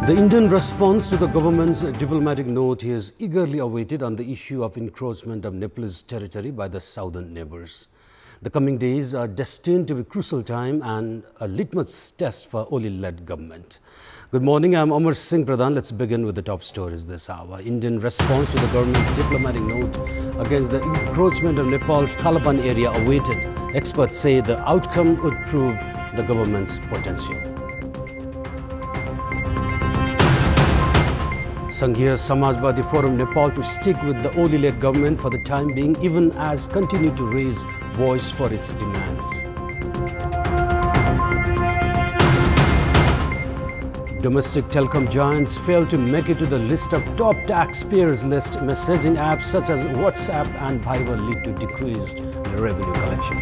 The Indian response to the government's diplomatic note is eagerly awaited on the issue of encroachment of Nepal's territory by the southern neighbors. The coming days are destined to be a crucial time and a litmus test for Oli-led government. Good morning, I'm Amar Singh Pradhan. Let's begin with the top stories this hour. Indian response to the government's diplomatic note against the encroachment of Nepal's Kalapan area awaited. Experts say the outcome would prove the government's potential. Sanghya Samajwadi Forum Nepal to stick with the Oli-led government for the time being, even as continue to raise voice for its demands. Domestic telecom giants failed to make it to the list of top taxpayers list. Messaging apps such as WhatsApp and Viber lead to decreased revenue collection.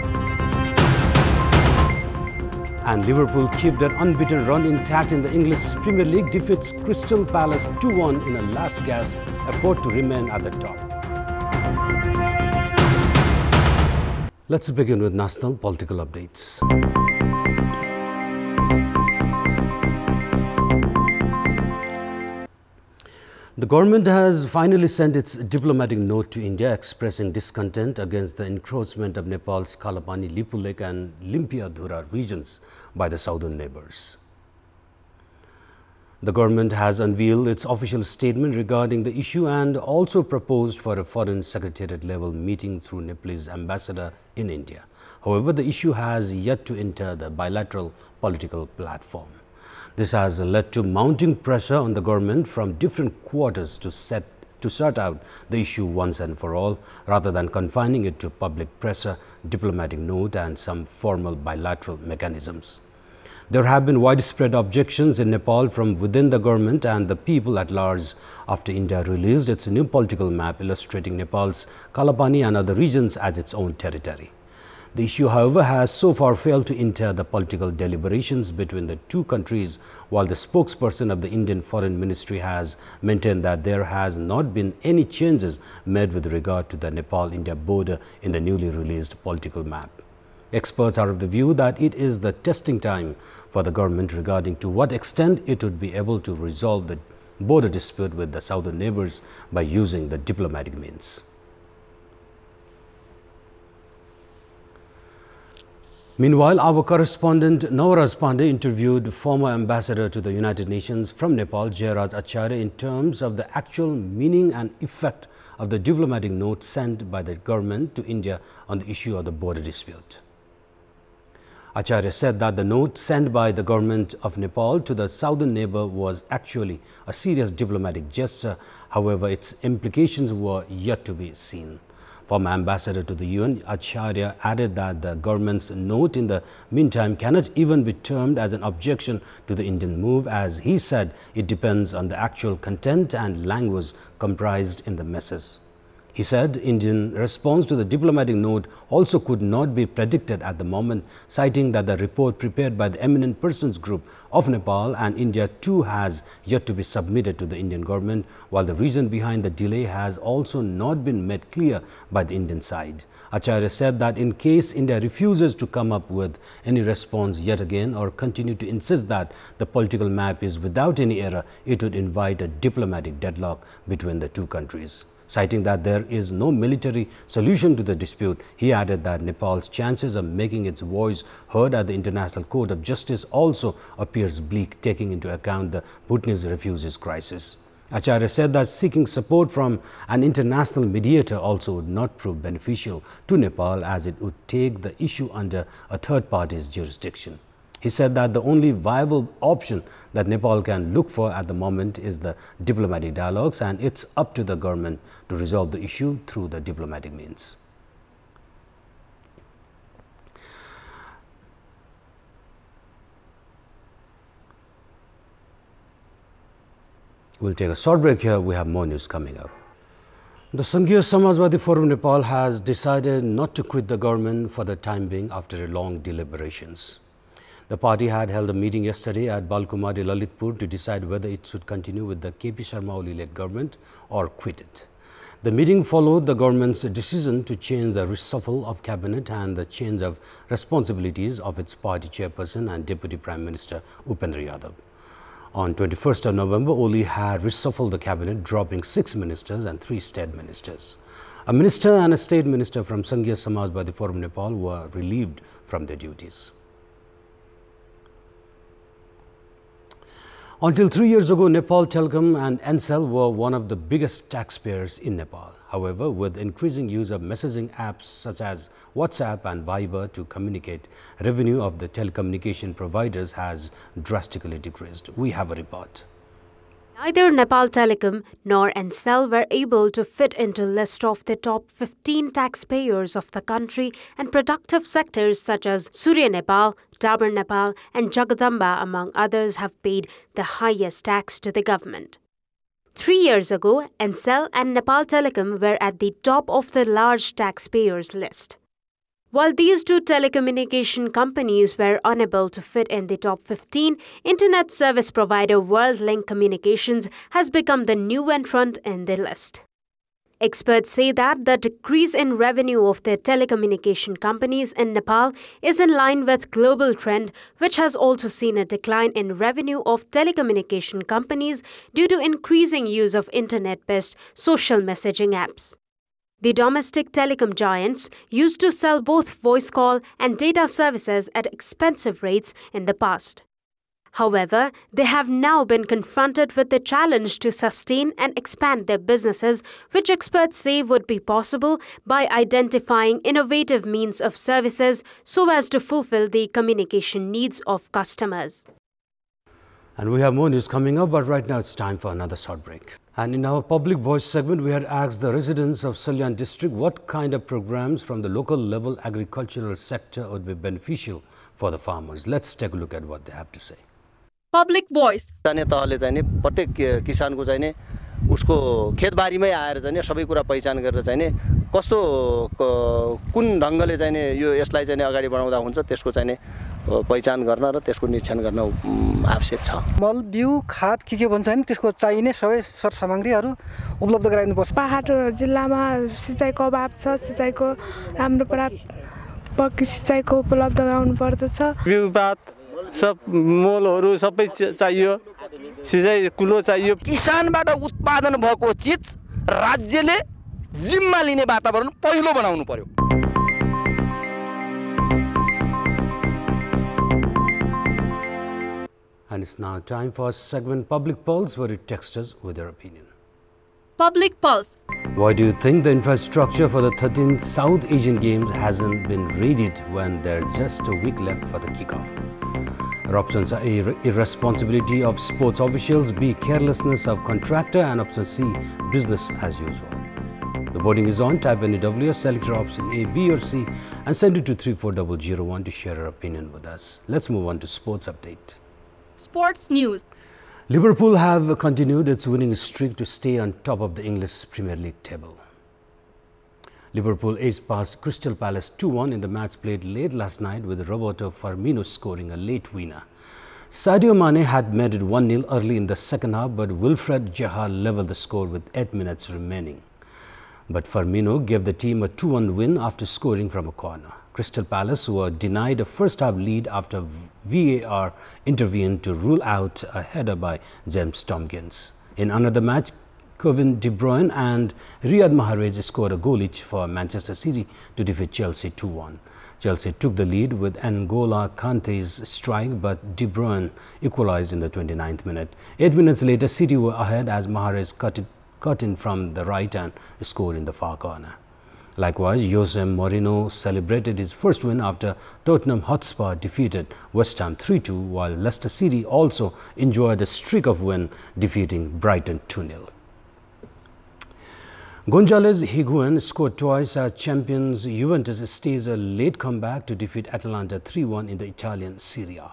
And Liverpool keep their unbeaten run intact in the English Premier League, defeats Crystal Palace 2-1 in a last-gasp effort to remain at the top. Let's begin with national political updates. The government has finally sent its diplomatic note to India expressing discontent against the encroachment of Nepal's Kalapani, Lipulek and Limpiadhura regions by the southern neighbors. The government has unveiled its official statement regarding the issue and also proposed for a foreign secretariat level meeting through Nepalese ambassador in India. However, the issue has yet to enter the bilateral political platform. This has led to mounting pressure on the government from different quarters to sort out the issue once and for all, rather than confining it to public pressure, diplomatic note and some formal bilateral mechanisms. There have been widespread objections in Nepal from within the government and the people at large after India released its new political map illustrating Nepal's Kalapani and other regions as its own territory. The issue, however, has so far failed to enter the political deliberations between the two countries, while the spokesperson of the Indian Foreign Ministry has maintained that there has not been any changes made with regard to the Nepal-India border in the newly released political map. Experts are of the view that it is the testing time for the government regarding to what extent it would be able to resolve the border dispute with the southern neighbors by using the diplomatic means. Meanwhile, our correspondent Navaraj Pandey interviewed former ambassador to the United Nations from Nepal, Jairaj Acharya, in terms of the actual meaning and effect of the diplomatic note sent by the government to India on the issue of the border dispute. Acharya said that the note sent by the government of Nepal to the southern neighbor was actually a serious diplomatic gesture. However, its implications were yet to be seen. Former ambassador to the UN, Acharya added that the government's note in the meantime cannot even be termed as an objection to the Indian move, as he said it depends on the actual content and language comprised in the message. He said Indian response to the diplomatic note also could not be predicted at the moment, citing that the report prepared by the Eminent Persons Group of Nepal and India too has yet to be submitted to the Indian government, while the reason behind the delay has also not been made clear by the Indian side. Acharya said that in case India refuses to come up with any response yet again or continue to insist that the political map is without any error, it would invite a diplomatic deadlock between the two countries. Citing that there is no military solution to the dispute, he added that Nepal's chances of making its voice heard at the International Court of Justice also appears bleak, taking into account the Bhutanese refugees crisis. Acharya said that seeking support from an international mediator also would not prove beneficial to Nepal, as it would take the issue under a third party's jurisdiction. He said that the only viable option that Nepal can look for at the moment is the diplomatic dialogues, and it's up to the government to resolve the issue through the diplomatic means. We'll take a short break here. We have more news coming up. The Sanghya Samajwadi Forum Nepal has decided not to quit the government for the time being after long deliberations. The party had held a meeting yesterday at Balkumari, Lalitpur to decide whether it should continue with the KP Sharma Oli-led government or quit it. The meeting followed the government's decision to change the reshuffle of cabinet and the change of responsibilities of its party chairperson and Deputy Prime Minister Upendra Yadav. On 21st of November, Oli had reshuffled the cabinet, dropping 6 ministers and 3 state ministers. A minister and a state minister from Sanghiya Samajwadi Forum Nepal were relieved from their duties. Until 3 years ago, Nepal Telecom and Ncell were one of the biggest taxpayers in Nepal. However, with increasing use of messaging apps such as WhatsApp and Viber to communicate, revenue of the telecommunication providers has drastically decreased. We have a report. Neither Nepal Telecom nor Ncell were able to fit into list of the top 15 taxpayers of the country, and productive sectors such as Surya Nepal, Dabur Nepal and Jagadamba among others have paid the highest tax to the government. 3 years ago, Ncell and Nepal Telecom were at the top of the large taxpayers list. While these two telecommunication companies were unable to fit in the top 15, internet service provider WorldLink Communications has become the new entrant in the list. Experts say that the decrease in revenue of the telecommunication companies in Nepal is in line with global trend, which has also seen a decline in revenue of telecommunication companies due to increasing use of internet-based social messaging apps. The domestic telecom giants used to sell both voice call and data services at expensive rates in the past. However, they have now been confronted with the challenge to sustain and expand their businesses, which experts say would be possible by identifying innovative means of services so as to fulfill the communication needs of customers. And we have more news coming up, but right now it's time for another short break. And in our public voice segment, we had asked the residents of Salyan district what kind of programs from the local level agricultural sector would be beneficial for the farmers. Let's take a look at what they have to say. Public voice. प्रत्येक किसानको चाहिँ नि उसको खेतबारीमै आएर चाहिँ नि सबै कुरा पहिचान गरेर चाहिँ नि कस्तो कुन ढंगले चाहिँ नि यो यसलाई चाहिँ नि अगाडि बढाउँदा हुन्छ त्यसको चाहिँ नि पहिचान गर्न र त्यसको निरीक्षण गर्न आवश्यक छ। मल बिउ खाद के भन्छ नि त्यसको चाहिने सबै सरसामग्रीहरू उपलब्ध गराइनु पर्छ। पहाड जिल्लामा सिँचाइको अभाव छ, सिँचाइको राम्रो पक्की सिँचाइको उपलब्ध गराउनु पर्दछ। बिउपात सब मोलहरू सबै चाहियो, सिँचाइ कुलो चाहियो। किसानबाट उत्पादन भएको चीज राज्यले जिम्मा लिने वातावरण पहिलो बनाउनु पर्यो। And it's now time for our segment Public Pulse, where you text us with your opinion. Public Pulse. Why do you think the infrastructure for the 13th South Asian Games hasn't been readied when there's just a week left for the kickoff? Our options are A, irresponsibility of sports officials, B, carelessness of contractor, and option C, business as usual. The voting is on. Type any W, select your option A, B or C and send it to 34001 to share your opinion with us. Let's move on to sports update. Sports news. Liverpool have continued its winning streak to stay on top of the English Premier League table. Liverpool aced past Crystal Palace 2-1 in the match played late last night, with Roberto Firmino scoring a late winner. Sadio Mane had made it 1-0 early in the second half, but Wilfred Zaha leveled the score with 8 minutes remaining. But Firmino gave the team a 2-1 win after scoring from a corner. Crystal Palace were denied a first-half lead after VAR intervened to rule out a header by James Tompkins. In another match, Kevin De Bruyne and Riyad Mahrez scored a goal each for Manchester City to defeat Chelsea 2-1. Chelsea took the lead with N'Golo Kante's strike, but De Bruyne equalized in the 29th minute. 8 minutes later, City were ahead as Mahrez cut in from the right and scored in the far corner. Likewise, Jose Mourinho celebrated his first win after Tottenham Hotspur defeated West Ham 3-2, while Leicester City also enjoyed a streak of win, defeating Brighton 2-0. González Higuaín scored twice as champions Juventus staged a late comeback to defeat Atalanta 3-1 in the Italian Serie A.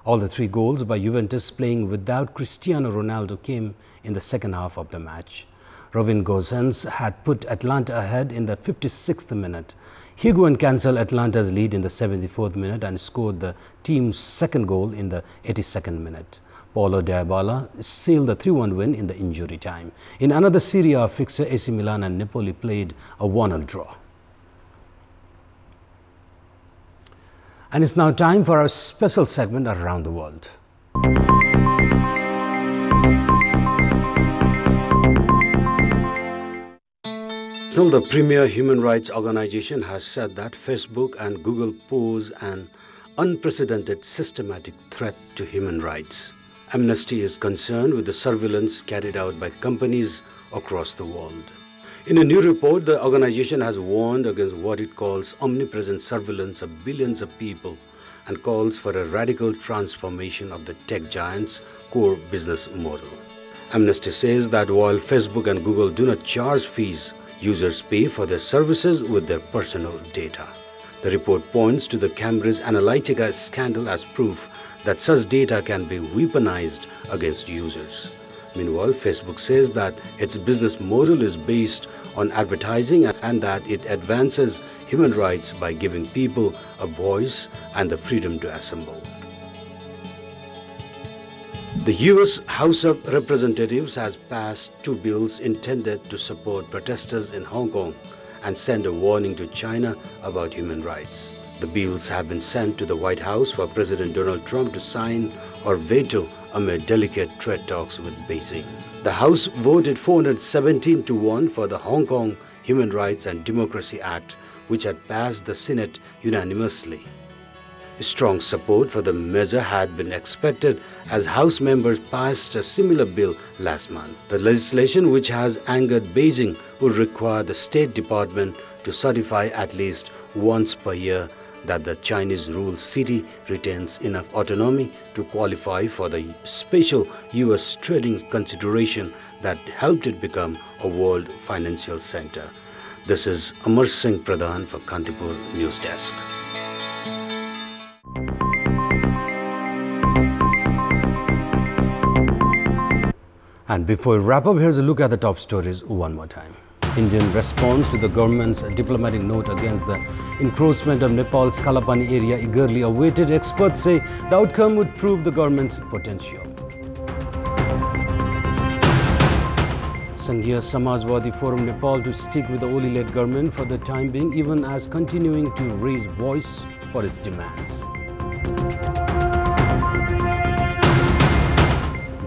All the 3 goals by Juventus playing without Cristiano Ronaldo came in the second half of the match. Robin Gosens had put Atlanta ahead in the 56th minute. Higuaín cancelled Atlanta's lead in the 74th minute and scored the team's second goal in the 82nd minute. Paulo Dybala sealed the 3-1 win in the injury time. In another Serie A fixture, AC Milan and Napoli played a 1-1 draw. And it's now time for our special segment Around the World. International, the premier human rights organization, has said that Facebook and Google pose an unprecedented systematic threat to human rights. Amnesty is concerned with the surveillance carried out by companies across the world. In a new report, the organization has warned against what it calls omnipresent surveillance of billions of people and calls for a radical transformation of the tech giants' core business model. Amnesty says that while Facebook and Google do not charge fees, users pay for their services with their personal data. The report points to the Cambridge Analytica scandal as proof that such data can be weaponized against users. Meanwhile, Facebook says that its business model is based on advertising and that it advances human rights by giving people a voice and the freedom to assemble. The U.S. House of Representatives has passed 2 bills intended to support protesters in Hong Kong and send a warning to China about human rights. The bills have been sent to the White House for President Donald Trump to sign or veto amid delicate trade talks with Beijing. The House voted 417 to 1 for the Hong Kong Human Rights and Democracy Act, which had passed the Senate unanimously. Strong support for the measure had been expected as House members passed a similar bill last month. The legislation, which has angered Beijing, would require the State Department to certify at least once per year that the Chinese-ruled city retains enough autonomy to qualify for the special U.S. trading consideration that helped it become a world financial center. This is Amar Singh Pradhan for Kantipur News Desk. And before we wrap up, here's a look at the top stories one more time. Indian response to the government's diplomatic note against the encroachment of Nepal's Kalapani area eagerly awaited. Experts say the outcome would prove the government's potential. Sanghiya Samajwadi Forum Nepal to stick with the Oli-led government for the time being, even as continuing to raise voice for its demands.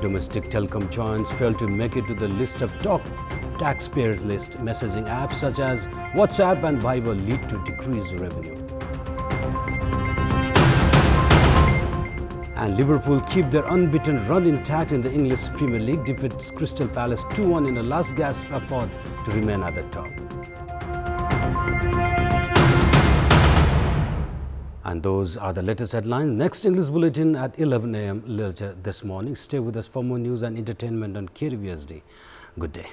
Domestic telecom giants failed to make it to the list of top taxpayers list. Messaging apps such as WhatsApp and Viber lead to decreased revenue. And Liverpool keep their unbeaten run intact in the English Premier League, defeats Crystal Palace 2-1 in a last-gasp effort to remain at the top. And those are the latest headlines. Next English Bulletin at 11 a.m. later this morning. Stay with us for more news and entertainment on KTVSD. Good day.